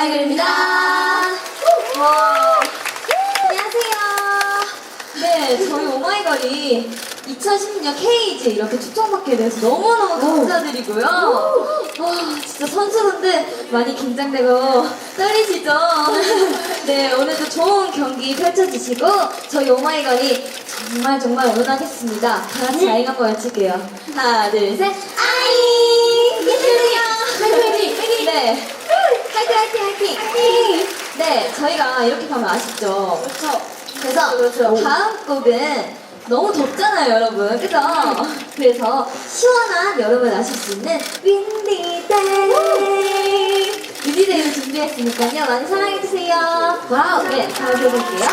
오마이걸입니다. 안녕하세요. 네, 저희 오마이걸이 2016년 KG 이렇게 초청받게 돼서 너무너무 감사드리고요. 와, 진짜 선수분들 많이 긴장되고 떨리시죠? 네, 오늘도 좋은 경기 펼쳐주시고 저희 오마이걸이 정말 응원하겠습니다. 다 같이 아이 한번 외칠게요. 하나, 둘, 셋. 아이! 힘내세요! 화이팅! 네. 화이팅! 네, 저희가 이렇게 가면 아쉽죠? 그래서 다음 곡은 너무 덥잖아요, 여러분. 그죠? 그래서 시원한 여름을 마실 수 있는 윈디데이 준비했으니까요. 많이 사랑해주세요. 와우! 네, 잘 들어볼게요.